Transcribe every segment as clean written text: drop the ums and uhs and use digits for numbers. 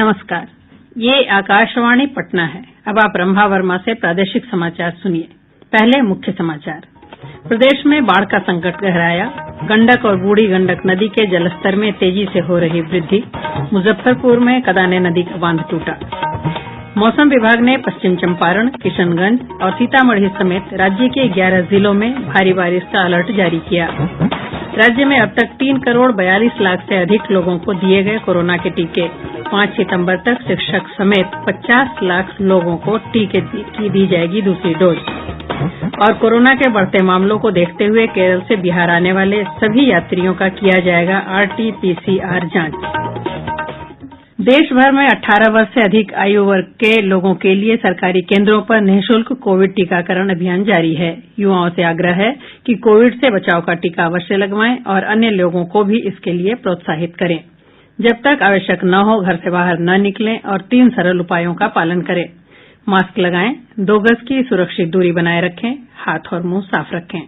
नमस्कार, ये आकाशवाणी पटना है। अब आप रंभा वर्मा से प्रादेशिक समाचार सुनिए। पहले मुख्य समाचार। प्रदेश में बाढ़ का संकट गहराया, गंडक और बूढ़ी गंडक नदी के जलस्तर में तेजी से हो रही वृद्धि। मुजफ्फरपुर में कदाने नदी का बांध टूटा। मौसम विभाग ने पश्चिम चंपारण, किशनगंज और सीतामढ़ी समेत राज्य के 11 जिलों में भारी बारिश का अलर्ट जारी किया। राज्य में अब तक 3 करोड़ 42 लाख से अधिक लोगों को दिए गए कोरोना के टीके। 5 सितंबर तक शिक्षक समेत 50 लाख लोगों को टीके की दी जाएगी दूसरी डोज। और कोरोना के बढ़ते मामलों को देखते हुए केरल से बिहार आने वाले सभी यात्रियों का किया जाएगा आरटी-पीसीआर जांच। देश भर में 18 वर्ष से अधिक आयु वर्ग के लोगों के लिए सरकारी केंद्रों पर निःशुल्क कोविड टीकाकरण अभियान जारी है। युवाओं से आग्रह है कि कोविड से बचाव का टीका अवश्य लगवाएं और अन्य लोगों को भी इसके लिए प्रोत्साहित करें। जब तक आवश्यक न हो घर से बाहर न निकलें और 3 सरल उपायों का पालन करें। मास्क लगाएं, 2 गज की सुरक्षित दूरी बनाए रखें, हाथ और मुंह साफ रखें।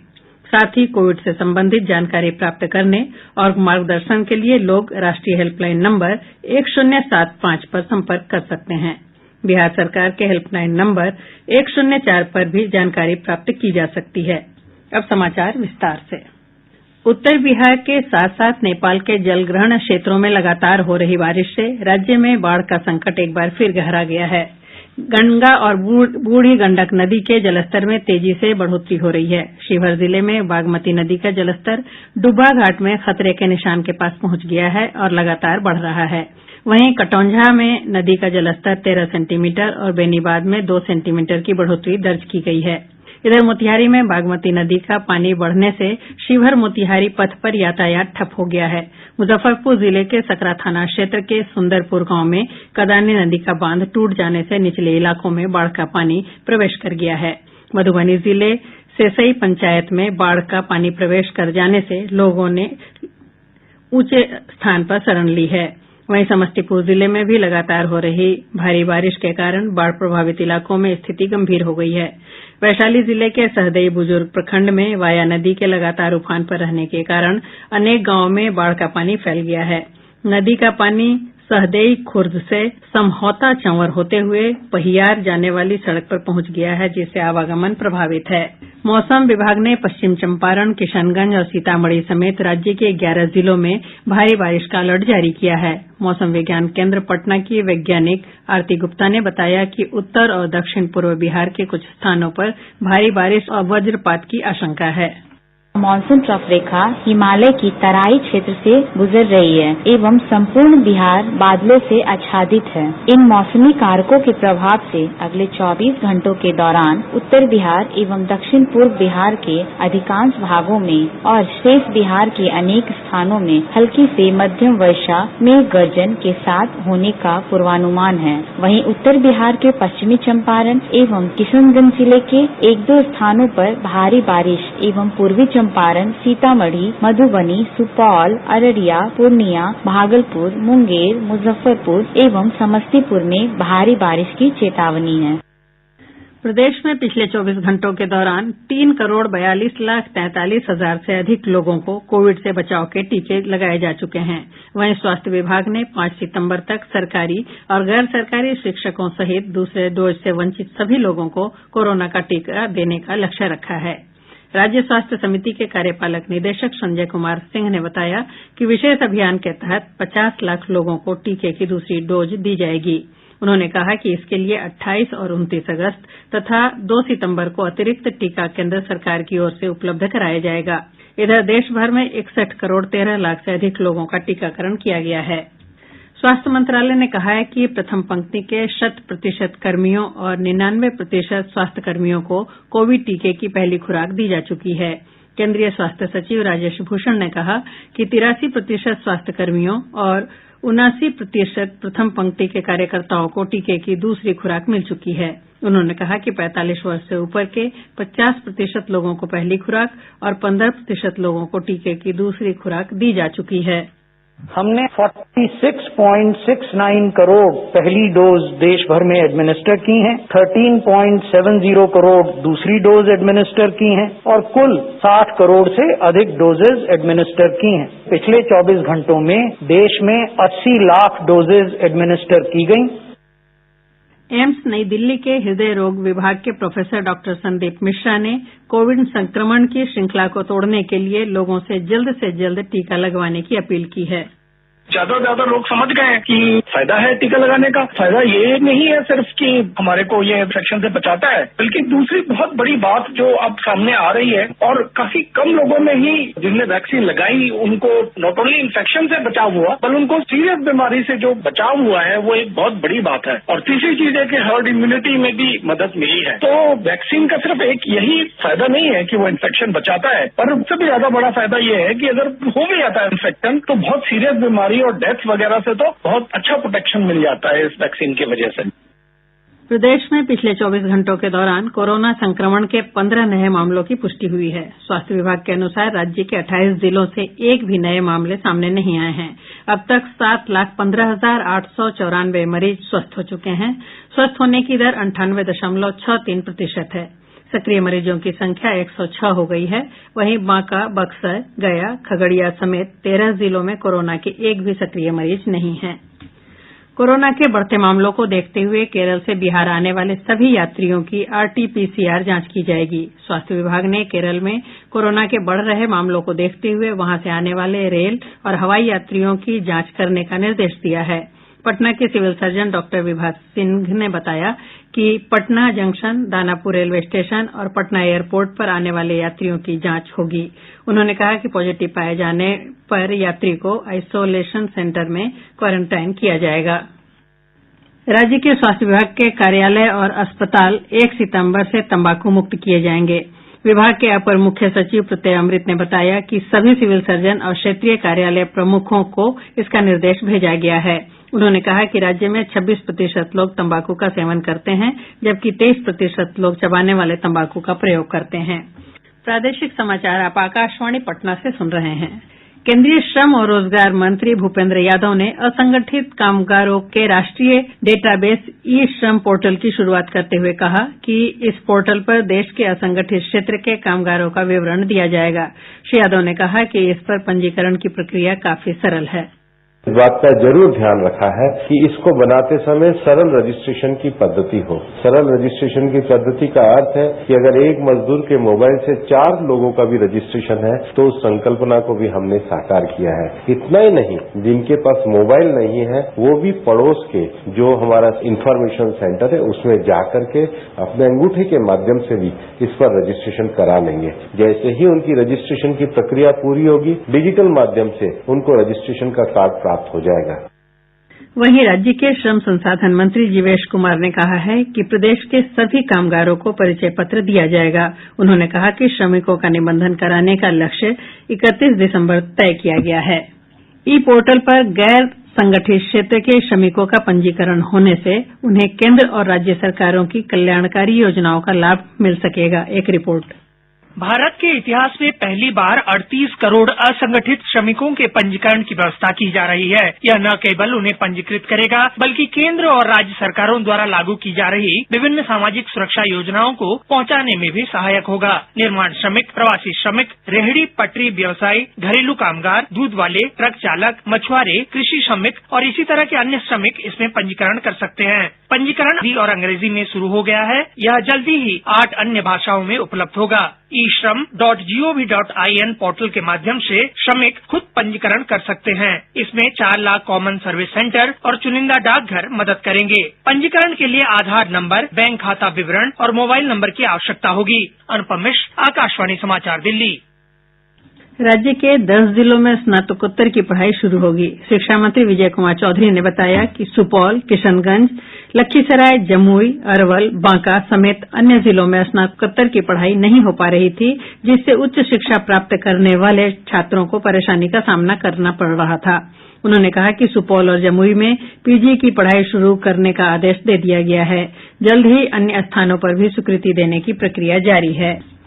साथ ही कोविड से संबंधित जानकारी प्राप्त करने और मार्गदर्शन के लिए लोग राष्ट्रीय हेल्पलाइन नंबर 1075 पर संपर्क कर सकते हैं। बिहार सरकार के हेल्पलाइन नंबर 104 पर भी जानकारी प्राप्त की जा सकती है। अब समाचार विस्तार से। उत्तर बिहार के साथ साथ नेपाल के जलग्रहण क्षेत्रों में लगातार हो रही बारिश से राज्य में बाढ़ का संकट एक बार फिर गहरा गया है। गंगा और बूढ़ी गंडक नदी के जलस्तर में तेजी से बढ़ोतरी हो रही है। शिवहर जिले में बागमती नदी का जलस्तर डुब्बा घाट में खतरे के निशान के पास पहुंच गया है और लगातार बढ़ रहा है। वहीं कटौंझा में नदी का जलस्तर 13 सेंटीमीटर और बेनीबाद में 2 सेंटीमीटर की बढ़ोतरी दर्ज की गई है। इधर मोतिहारी में बागमती नदी का पानी बढ़ने से शिवहर मोतिहारी पथ पर यातायात ठप हो गया है। मुजफ्फरपुर जिले के सकरा थाना क्षेत्र के सुंदरपुर गांव में कदाने नदी का बांध टूट जाने से निचले इलाकों में बाढ़ का पानी प्रवेश कर गया है। मधुबनी जिले सेसई पंचायत में बाढ़ का पानी प्रवेश कर जाने से लोगों ने ऊंचे स्थान पर शरण ली है। वहीं समस्तीपुर जिले में भी लगातार हो रही भारी बारिश के कारण बाढ़ प्रभावित इलाकों में स्थिति गंभीर हो गई है। वैशाली जिले के सहदेई बुजुर्ग प्रखंड में वाया नदी के लगातार उफान पर रहने के कारण अनेक गांवों में बाढ़ का पानी फैल गया है। नदी का पानी सहदेई खुर्द से समहौता चंवर होते हुए पहियार जाने वाली सड़क पर पहुंच गया है, जिससे आवागमन प्रभावित है। मौसम विभाग ने पश्चिम चंपारण, किशनगंज और सीतामढ़ी समेत राज्य के 11 जिलों में भारी बारिश का अलर्ट जारी किया है। मौसम विज्ञान केंद्र पटना की वैज्ञानिक आरती गुप्ता ने बताया कि उत्तर और दक्षिण पूर्व बिहार के कुछ स्थानों पर भारी बारिश और वज्रपात की आशंका है। मानसून ट्रफ रेखा हिमालय की तराई क्षेत्र से गुजर रही है एवं संपूर्ण बिहार बादलों से आच्छादित है। इन मौसमी कारकों के प्रभाव से अगले 24 घंटों के दौरान उत्तर बिहार एवं दक्षिण पूर्व बिहार के अधिकांश भागों में और शेष बिहार के अनेक स्थानों में हल्की से मध्यम वर्षा मेघ गर्जन के साथ होने का पूर्वानुमान है। वहीं उत्तर बिहार के पश्चिमी चंपारण एवं किशनगंज जिले के 1-2 स्थानों पर भारी बारिश एवं पूर्वी चंपारण, सीतामढ़ी, मधुबनी, सुपौल, अररिया, पूर्णिया, भागलपुर, मुंगेर, मुजफ्फरपुर एवं समस्तीपुर में भारी बारिश की चेतावनी है। प्रदेश में पिछले 24 घंटों के दौरान 3 करोड़ 42 लाख 43 हजार से अधिक लोगों को कोविड से बचाव के टीके लगाए जा चुके हैं। वहीं स्वास्थ्य विभाग ने 5 सितंबर तक सरकारी और गैर सरकारी शिक्षकों सहित दूसरे डोज से वंचित सभी लोगों को कोरोना का टीका देने का लक्ष्य रखा है। राज्य स्वास्थ्य समिति के कार्यपालक निदेशक संजय कुमार सिंह ने बताया कि विशेष अभियान के तहत 50 लाख लोगों को टीके की दूसरी डोज दी जाएगी। उन्होंने कहा कि इसके लिए 28 और 29 अगस्त तथा 2 सितंबर को अतिरिक्त टीका केंद्र सरकार की ओर से उपलब्ध कराया जाएगा। इधर देश भर में 61 करोड़ 13 लाख से अधिक लोगों का टीकाकरण किया गया है। स्वास्थ्य मंत्रालय ने कहा है कि प्रथम पंक्ति के 100% कर्मियों और 99% स्वास्थ्य कर्मियों को कोविड टीके की पहली खुराक दी जा चुकी है। केंद्रीय स्वास्थ्य सचिव राजेश भूषण ने कहा कि 83% स्वास्थ्य कर्मियों और 79% प्रथम पंक्ति के कार्यकर्ताओं को टीके की दूसरी खुराक मिल चुकी है। उन्होंने कहा कि 45 वर्ष से ऊपर के 50% लोगों को पहली खुराक और 15% लोगों को टीके की दूसरी खुराक दी जा चुकी है। हमने 46.69 करोड़ पहली डोज देश भर में एडमिनिस्टर की हैं, 13.70 करोड़ दूसरी डोज एडमिनिस्टर की हैं और कुल 60 करोड़ से अधिक डोजेज एडमिनिस्टर की हैं। पिछले 24 घंटों में देश में 80 लाख डोजेज एडमिनिस्टर की गई। एम्स नई दिल्ली के हृदय रोग विभाग के प्रोफेसर डॉक्टर संदीप मिश्रा ने कोविड संक्रमण की श्रृंखला को तोड़ने के लिए लोगों से जल्द टीका लगवाने की अपील की है। ज्यादा से ज्यादा लोग समझ गए हैं कि फायदा है टीका लगाने का। फायदा ये नहीं है सिर्फ कि हमारे को ये इन्फेक्शन से बचाता है, बल्कि दूसरी बहुत बड़ी बात जो अब सामने आ रही है और काफी कम लोगों में ही जिनने वैक्सीन लगाई उनको नॉट ओनली इन्फेक्शन से बचाव हुआ बल्कि उनको सीरियस बीमारी से जो बचाव हुआ है वो एक बहुत बड़ी बात है। और तीसरी चीज है कि हर्ड इम्यूनिटी में भी मदद मिली है। तो वैक्सीन का सिर्फ एक यही फायदा नहीं है कि वो इन्फेक्शन बचाता है, पर सबसे ज्यादा बड़ा फायदा ये है कि अगर हो भी जाता है इन्फेक्शन तो बहुत सीरियस बीमारी और डेथ वगैरह से तो बहुत अच्छा प्रोटेक्शन मिल जाता है इस वैक्सीन की वजह से। प्रदेश में पिछले 24 घंटों के दौरान कोरोना संक्रमण के 15 नए मामलों की पुष्टि हुई है। स्वास्थ्य विभाग के अनुसार राज्य के 28 जिलों से एक भी नए मामले सामने नहीं आए हैं। अब तक 7,15,894 मरीज स्वस्थ हो चुके हैं। स्वस्थ होने की दर 98.63% है। सक्रिय मरीजों की संख्या 106 हो गई है। वहीं बांका, बक्सर, गया, खगड़िया समेत 13 जिलों में कोरोना के एक भी सक्रिय मरीज नहीं हैं। कोरोना के बढ़ते मामलों को देखते हुए केरल से बिहार आने वाले सभी यात्रियों की आरटी-पीसीआर जांच की जाएगी। स्वास्थ्य विभाग ने केरल में कोरोना के बढ़ रहे मामलों को देखते हुए वहां से आने वाले रेल और हवाई यात्रियों की जांच करने का निर्देश दिया है। पटना के civil surgeon doctor Vibha Singh ने बताया कि Patna junction, Danapur railway station और पटना एयरपोर्ट पर आने वाले यात्रियों की जांच होगी। उन्होंने कहा कि पॉजिटिव पाए जाने पर यात्री को आइसोलेशन सेंटर में क्वारंटाइन किया जाएगा। राज्य के स्वास्थ्य विभाग के कार्यालय और अस्पताल 1 सितंबर से तंबाकू मुक्त किए जाएंगे। विभाग के अपर मुख्य सचिव प्रत्यय अमृत ने बताया कि सभी सिविल सर्जन और क्षेत्रीय कार्यालय प्रमुखों को इसका निर्देश भेजा गया है। उन्होंने कहा कि राज्य में 26% लोग तंबाकू का सेवन करते हैं, जबकि 23% लोग चबाने वाले तंबाकू का प्रयोग करते हैं। प्रादेशिक समाचार आप आकाशवाणी पटना से सुन रहे हैं। केंद्रीय श्रम और रोजगार मंत्री भूपेंद्र यादव ने असंगठित कामगारों के राष्ट्रीय डेटाबेस ई श्रम पोर्टल की शुरूआत करते हुए कहा कि इस पोर्टल पर देश के असंगठित क्षेत्र के कामगारों का विवरण दिया जाएगा। श्री यादव ने कहा कि इस पर पंजीकरण की प्रक्रिया काफी सरल है। इस बात का जरूर ध्यान रखा है कि इसको बनाते समय सरल रजिस्ट्रेशन की पद्धति हो। सरल रजिस्ट्रेशन की पद्धति का अर्थ है कि अगर एक मजदूर के मोबाइल से 4 लोगों का भी रजिस्ट्रेशन है तो उस संकल्पना को भी हमने साकार किया है। इतना ही नहीं, जिनके पास मोबाइल नहीं है वो भी पड़ोस के जो हमारा इंफॉर्मेशन सेंटर है उसमें जाकर के अपने अंगूठे के माध्यम से भी इस पर रजिस्ट्रेशन करा लेंगे। जैसे ही उनकी रजिस्ट्रेशन की प्रक्रिया पूरी होगी, डिजिटल माध्यम से उनको रजिस्ट्रेशन का कार्ड प्राप्त हो जाएगा। वहीं राज्य के श्रम संसाधन मंत्री जीवेश कुमार ने कहा है कि प्रदेश के सभी कामगारों को परिचय पत्र दिया जाएगा। उन्होंने कहा कि श्रमिकों का निबंधन कराने का लक्ष्य 31 दिसंबर तय किया गया है। ई पोर्टल पर गैर संगठित क्षेत्र के श्रमिकों का पंजीकरण होने से उन्हें केंद्र और राज्य सरकारों की कल्याणकारी योजनाओं का लाभ मिल सकेगा। एक रिपोर्ट। भारत के इतिहास में पहली बार 38 करोड़ असंगठित श्रमिकों के पंजीकरण की व्यवस्था की जा रही है। यह न केवल उन्हें पंजीकृत करेगा बल्कि केंद्र और राज्य सरकारों द्वारा लागू की जा रही विभिन्न सामाजिक सुरक्षा योजनाओं को पहुंचाने में भी सहायक होगा। निर्माण श्रमिक, प्रवासी श्रमिक, रेहड़ी पटरी व्यवसायी, घरेलू कामगार, दूध वाले, ट्रक चालक, मछुआरे, कृषि श्रमिक और इसी तरह के अन्य श्रमिक इसमें पंजीकरण कर सकते हैं। पंजीकरण हिंदी और अंग्रेजी में शुरू हो गया है। यह जल्दी ही 8 अन्य भाषाओं में उपलब्ध होगा। eShram.gov.in पोर्टल के माध्यम से श्रमिक खुद पंजीकरण कर सकते हैं। इसमें 4 लाख कॉमन सर्विस सेंटर और चुनिंदा डाकघर मदद करेंगे। पंजीकरण के लिए आधार नंबर, बैंक खाता विवरण और मोबाइल नंबर की आवश्यकता होगी। अनुपम मिश्र, आकाशवाणी समाचार, दिल्ली। राज्य के 10 जिलों में स्नातकोत्तर की पढ़ाई शुरू होगी। शिक्षा मंत्री विजय कुमार चौधरी ने बताया कि सुपौल, किशनगंज, लखीसराय, जमुई, अरवल, बांका समेत अन्य जिलों में स्नातकोत्तर की पढ़ाई नहीं हो पा रही थी, जिससे उच्च शिक्षा प्राप्त करने वाले छात्रों को परेशानी का सामना करना पड़ रहा था। उन्होंने कहा कि सुपौल और जमुई में पीजी की पढ़ाई शुरू करने का आदेश दे दिया गया है। जल्द ही अन्य स्थानों पर भी स्वीकृति देने की प्रक्रिया जारी है।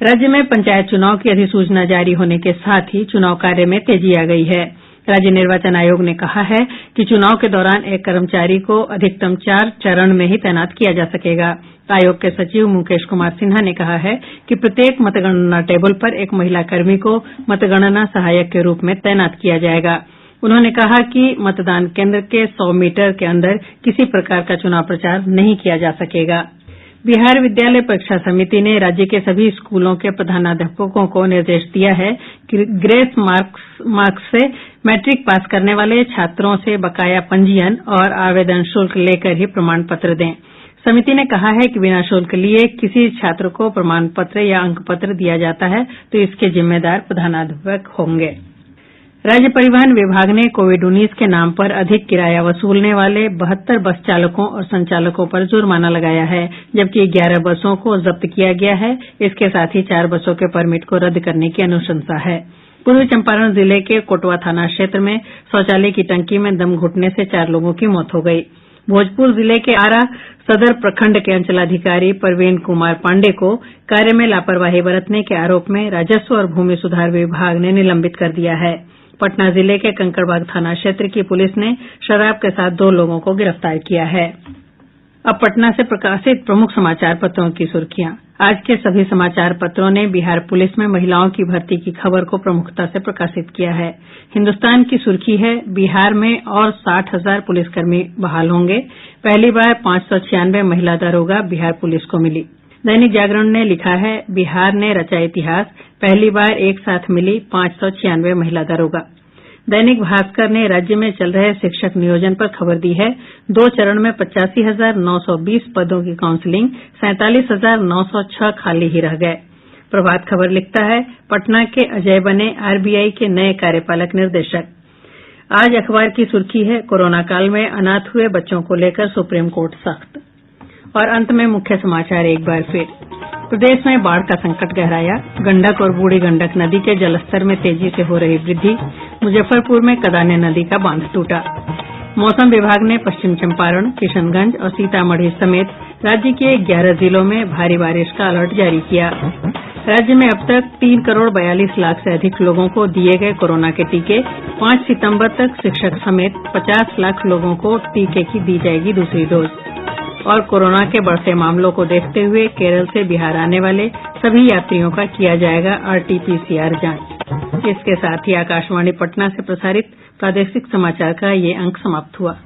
राज्य में पंचायत चुनाव की अधिसूचना जारी होने के साथ ही चुनाव कार्य में तेजी आ गई है। राज्य निर्वाचन आयोग ने कहा है कि चुनाव के दौरान एक कर्मचारी को अधिकतम 4 चरण में ही तैनात किया जा सकेगा। आयोग के सचिव मुकेश कुमार सिन्हा ने कहा है कि प्रत्येक मतगणना टेबल पर एक महिला कर्मी को मतगणना सहायक के रूप में तैनात किया जायेगा। उन्होंने कहा कि मतदान केन्द्र के 100 मीटर के अंदर किसी प्रकार का चुनाव प्रचार नहीं किया जा सकेगा। बिहार विद्यालय परीक्षा समिति ने राज्य के सभी स्कूलों के प्रधानाध्यापकों को निर्देश दिया है कि ग्रेस मार्क्स से मैट्रिक पास करने वाले छात्रों से बकाया पंजीयन और आवेदन शुल्क लेकर ही प्रमाण पत्र दें। समिति ने कहा है कि बिना शुल्क लिए किसी छात्र को प्रमाण पत्र या अंक पत्र दिया जाता है तो इसके जिम्मेदार प्रधानाध्यापक होंगे। राज्य परिवहन विभाग ने कोविड-19 के नाम पर अधिक किराया वसूलने वाले 72 बस चालकों और संचालकों पर जुर्माना लगाया है, जबकि 11 बसों को जब्त किया गया है। इसके साथ ही 4 बसों के परमिट को रद्द करने की अनुशंसा है। पूर्वी चंपारण जिले के कोटवा थाना क्षेत्र में शौचालय की टंकी में दम घुटने से 4 लोगों की मौत हो गयी। भोजपुर जिले के आरा सदर प्रखंड के अंचलाधिकारी परवीन कुमार पांडेय को कार्य में लापरवाही बरतने के आरोप में राजस्व और भूमि सुधार विभाग ने निलंबित कर दिया है। पटना जिले के कंकड़बाग थाना क्षेत्र की पुलिस ने शराब के साथ 2 लोगों को गिरफ्तार किया है। अब पटना से प्रकाशित प्रमुख समाचार पत्रों की सुर्खियां। आज के सभी समाचार पत्रों ने बिहार पुलिस में महिलाओं की भर्ती की खबर को प्रमुखता से प्रकाशित किया है। हिन्दुस्तान की सुर्खी है, बिहार में और 60,000 पुलिसकर्मी बहाल होंगे। पहली बार 596 महिला दारोगा बिहार पुलिस को मिली। दैनिक जागरण ने लिखा है, बिहार ने रचा इतिहास, पहली बार एक साथ मिली 596 महिला दारोगा। दैनिक भास्कर ने राज्य में चल रहे शिक्षक नियोजन पर खबर दी है। 2 चरण में 85,920 पदों की काउंसिलिंग, 47,906 खाली ही रह गए। प्रभात खबर लिखता है, पटना के अजय बने आरबीआई के नए कार्यपालक निदेशक। आज अखबार की सुर्खी है, कोरोना काल में अनाथ हुए बच्चों को लेकर सुप्रीम कोर्ट सख्त। और अंत में मुख्य समाचार एक बार फिर। प्रदेश में बाढ़ का संकट गहराया, गंडक और बूढ़ी गंडक नदी के जलस्तर में तेजी से हो रही वृद्धि। मुजफ्फरपुर में कदाने नदी का बांध टूटा। मौसम विभाग ने पश्चिम चंपारण, किशनगंज और सीतामढ़ी समेत राज्य के 11 जिलों में भारी बारिश का अलर्ट जारी किया। राज्य में अब तक 3 करोड़ 42 लाख से अधिक लोगों को दिए गए कोरोना के टीके। 5 सितंबर तक शिक्षक समेत 50 लाख लोगों को टीके की दी जाएगी दूसरी डोज। और कोरोना के बढ़ते मामलों को देखते हुए केरल से बिहार आने वाले सभी यात्रियों का किया जाएगा आरटी-पीसीआर जांच। इसके साथ ही आकाशवाणी पटना से प्रसारित प्रादेशिक समाचार का ये अंक समाप्त हुआ।